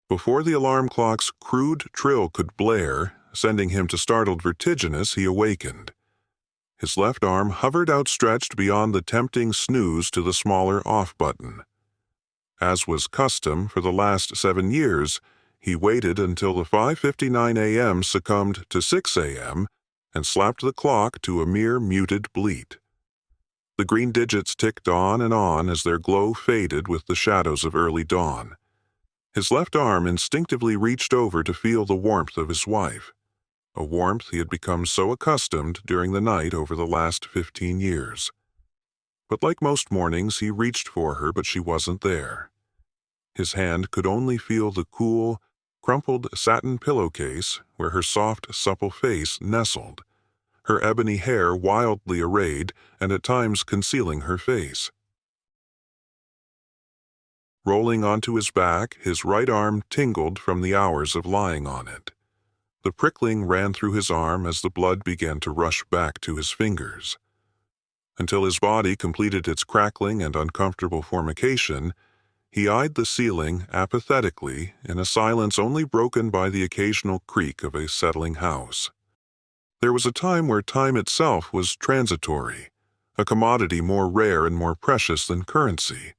Before the alarm clock's crude trill could blare, sending him to startled vertiginous, he awakened. His left arm hovered outstretched beyond the tempting snooze to the smaller off button. As was custom for the last 7 years, he waited until the 5:59 a.m. succumbed to 6 a.m. and slapped the clock to a mere muted bleat. The green digits ticked on and on as their glow faded with the shadows of early dawn. His left arm instinctively reached over to feel the warmth of his wife, a warmth he had become so accustomed during the night over the last 15 years. But like most mornings, he reached for her, but she wasn't there. His hand could only feel the cool, crumpled satin pillowcase where her soft, supple face nestled, her ebony hair wildly arrayed and at times concealing her face. Rolling onto his back, his right arm tingled from the hours of lying on it. The prickling ran through his arm as the blood began to rush back to his fingers. Until his body completed its crackling and uncomfortable formication, he eyed the ceiling apathetically in a silence only broken by the occasional creak of a settling house. There was a time where time itself was transitory, a commodity more rare and more precious than currency.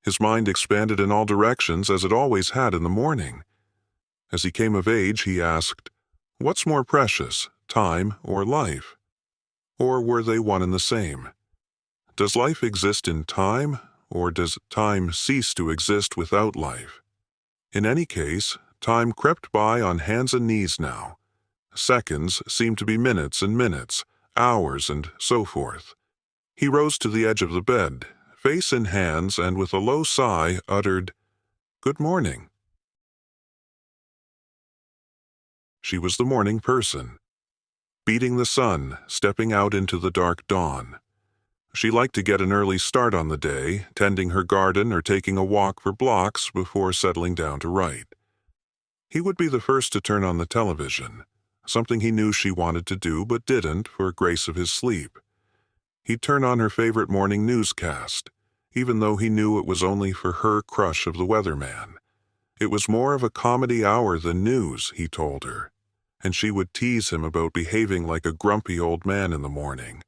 His mind expanded in all directions as it always had in the morning. As he came of age, he asked, "What's more precious, time or life? Or were they one and the same? Does life exist in time, or does time cease to exist without life?" In any case, time crept by on hands and knees now. Seconds seemed to be minutes and minutes, hours and so forth. He rose to the edge of the bed, face in hands, and with a low sigh uttered, "Good morning." She was the morning person, beating the sun, stepping out into the dark dawn. She liked to get an early start on the day, tending her garden or taking a walk for blocks before settling down to write. He would be the first to turn on the television, something he knew she wanted to do but didn't for grace of his sleep. He'd turn on her favorite morning newscast, even though he knew it was only for her crush of the weatherman. It was more of a comedy hour than news, he told her, and she would tease him about behaving like a grumpy old man in the morning.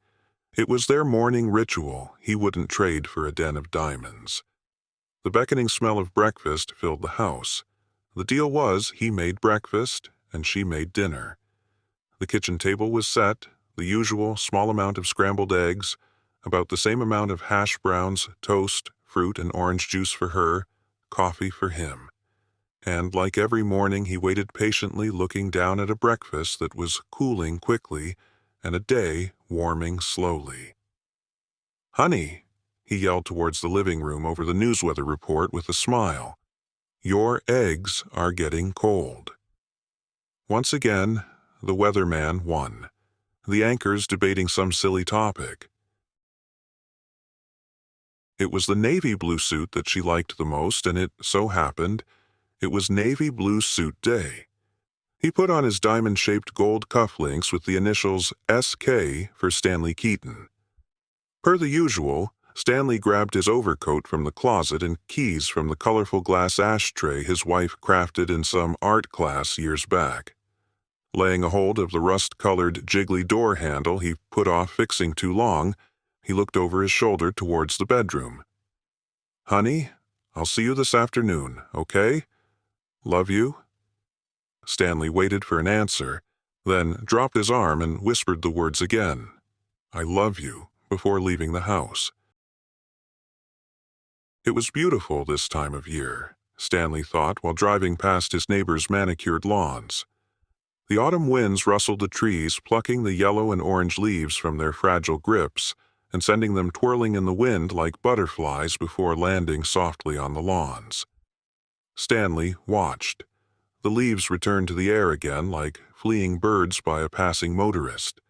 It was their morning ritual he wouldn't trade for a den of diamonds. The beckoning smell of breakfast filled the house. The deal was he made breakfast and she made dinner. The kitchen table was set, the usual small amount of scrambled eggs, about the same amount of hash browns, toast, fruit, and orange juice for her, coffee for him. And like every morning, he waited patiently looking down at a breakfast that was cooling quickly and a day warming slowly. "Honey," he yelled towards the living room over the news weather report with a smile, "your eggs are getting cold." Once again, the weatherman won, the anchors debating some silly topic. It was the navy blue suit that she liked the most, and it so happened it was navy blue suit day. He put on his diamond-shaped gold cufflinks with the initials SK for Stanley Keaton. Per the usual, Stanley grabbed his overcoat from the closet and keys from the colorful glass ashtray his wife crafted in some art class years back. Laying a hold of the rust-colored jiggly door handle he put off fixing too long, he looked over his shoulder towards the bedroom. "Honey, I'll see you this afternoon, okay? Love you?" Stanley waited for an answer, then dropped his arm and whispered the words again, "I love you," before leaving the house. It was beautiful this time of year, Stanley thought while driving past his neighbor's manicured lawns. The autumn winds rustled the trees, plucking the yellow and orange leaves from their fragile grips, and sending them twirling in the wind like butterflies before landing softly on the lawns. Stanley watched. The leaves returned to the air again like fleeing birds by a passing motorist.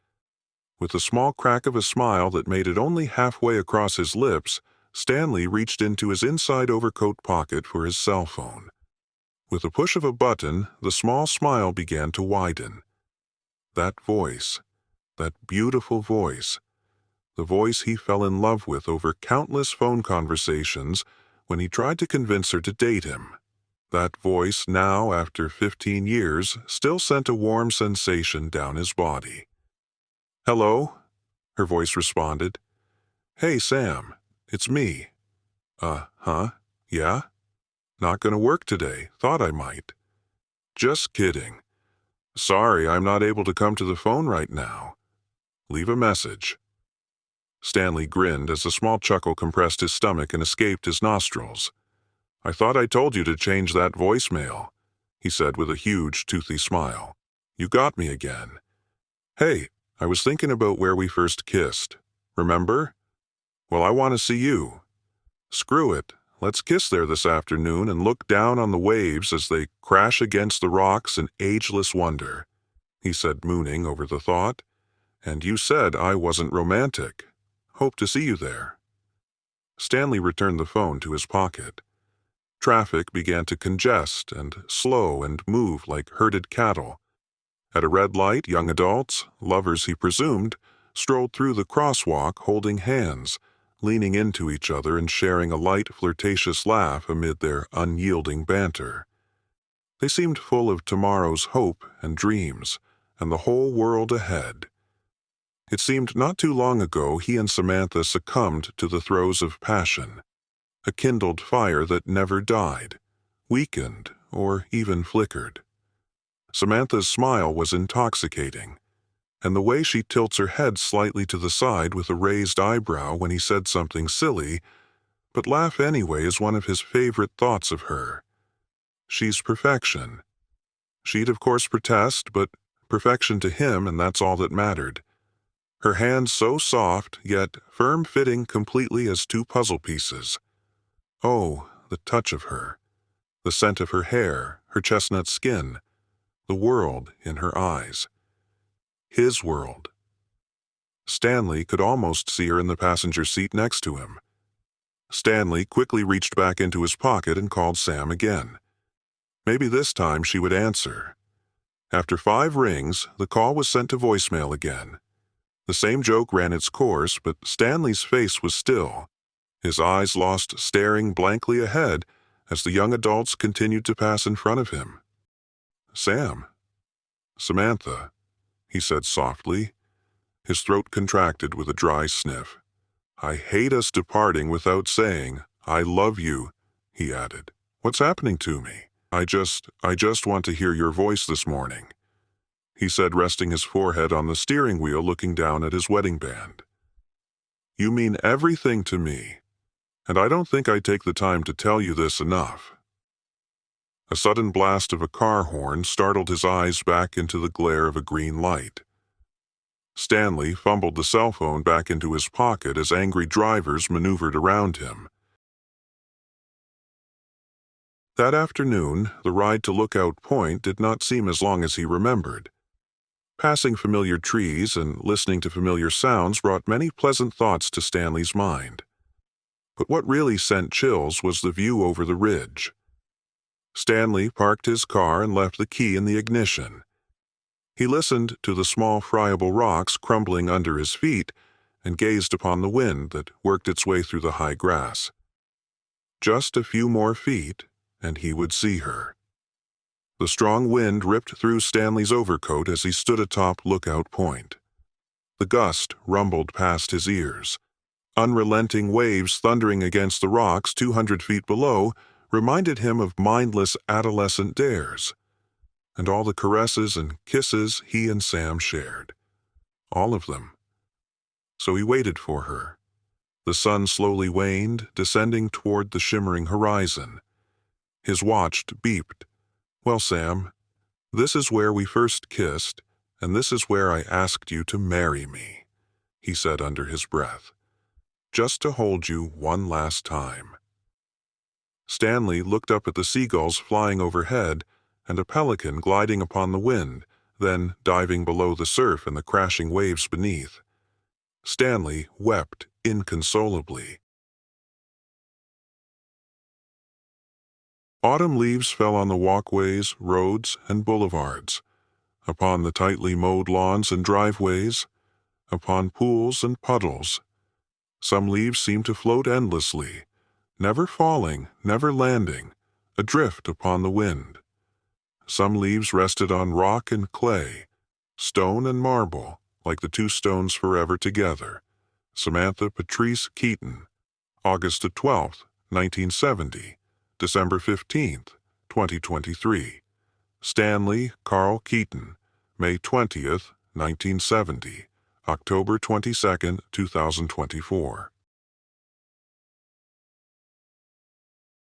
With the small crack of a smile that made it only halfway across his lips, Stanley reached into his inside overcoat pocket for his cell phone. With a push of a button, the small smile began to widen. That voice, that beautiful voice, the voice he fell in love with over countless phone conversations when he tried to convince her to date him. That voice, now after 15 years, still sent a warm sensation down his body. "Hello?" her voice responded. "Hey, Sam, it's me." Huh? Yeah? Not gonna work today. Thought I might." "Just kidding. Sorry, I'm not able to come to the phone right now. Leave a message." Stanley grinned as a small chuckle compressed his stomach and escaped his nostrils. "I thought I told you to change that voicemail," he said with a huge, toothy smile. "You got me again. Hey, I was thinking about where we first kissed. Remember? Well, I want to see you. Screw it. Let's kiss there this afternoon and look down on the waves as they crash against the rocks in ageless wonder," he said, mooning over the thought. "And you said I wasn't romantic. Hope to see you there." Stanley returned the phone to his pocket. Traffic began to congest and slow and move like herded cattle. At a red light, young adults, lovers he presumed, strolled through the crosswalk holding hands, leaning into each other and sharing a light, flirtatious laugh amid their unyielding banter. They seemed full of tomorrow's hope and dreams, and the whole world ahead. It seemed not too long ago he and Samantha succumbed to the throes of passion, a kindled fire that never died, weakened, or even flickered. Samantha's smile was intoxicating, and the way she tilts her head slightly to the side with a raised eyebrow when he said something silly, but laugh anyway, is one of his favorite thoughts of her. She's perfection. She'd of course protest, but perfection to him, and that's all that mattered. Her hands so soft, yet firm-fitting completely as two puzzle pieces. Oh, the touch of her, the scent of her hair, her chestnut skin, the world in her eyes. His world. Stanley could almost see her in the passenger seat next to him. Stanley quickly reached back into his pocket and called Sam again. Maybe this time she would answer. After 5 rings, the call was sent to voicemail again. The same joke ran its course, but Stanley's face was still, his eyes lost staring blankly ahead as the young adults continued to pass in front of him. "Sam." "Samantha," he said softly. His throat contracted with a dry sniff. "I hate us departing without saying, 'I love you,'" he added. "What's happening to me? I just want to hear your voice this morning," he said, resting his forehead on the steering wheel, looking down at his wedding band. "You mean everything to me, and I don't think I take the time to tell you this enough." A sudden blast of a car horn startled his eyes back into the glare of a green light. Stanley fumbled the cell phone back into his pocket as angry drivers maneuvered around him. That afternoon, the ride to Lookout Point did not seem as long as he remembered. Passing familiar trees and listening to familiar sounds brought many pleasant thoughts to Stanley's mind. But what really sent chills was the view over the ridge. Stanley parked his car and left the key in the ignition. He listened to the small friable rocks crumbling under his feet and gazed upon the wind that worked its way through the high grass. Just a few more feet, and he would see her. The strong wind ripped through Stanley's overcoat as he stood atop Lookout Point. The gust rumbled past his ears. Unrelenting waves thundering against the rocks 200 feet below reminded him of mindless adolescent dares, and all the caresses and kisses he and Sam shared. All of them. So he waited for her. The sun slowly waned, descending toward the shimmering horizon. His watch beeped. "Well, Sam, this is where we first kissed, and this is where I asked you to marry me," he said under his breath. just to hold you one last time. Stanley looked up at the seagulls flying overhead and a pelican gliding upon the wind, then diving below the surf and the crashing waves beneath. Stanley wept inconsolably. Autumn leaves fell on the walkways, roads, and boulevards, upon the tightly mowed lawns and driveways, upon pools and puddles. Some leaves seemed to float endlessly, never falling, never landing, adrift upon the wind. Some leaves rested on rock and clay, stone and marble, like the two stones forever together. Samantha Patrice Keaton, August 12, 1970, December 15, 2023. Stanley Carl Keaton, May 20, 1970, October 22, 2024.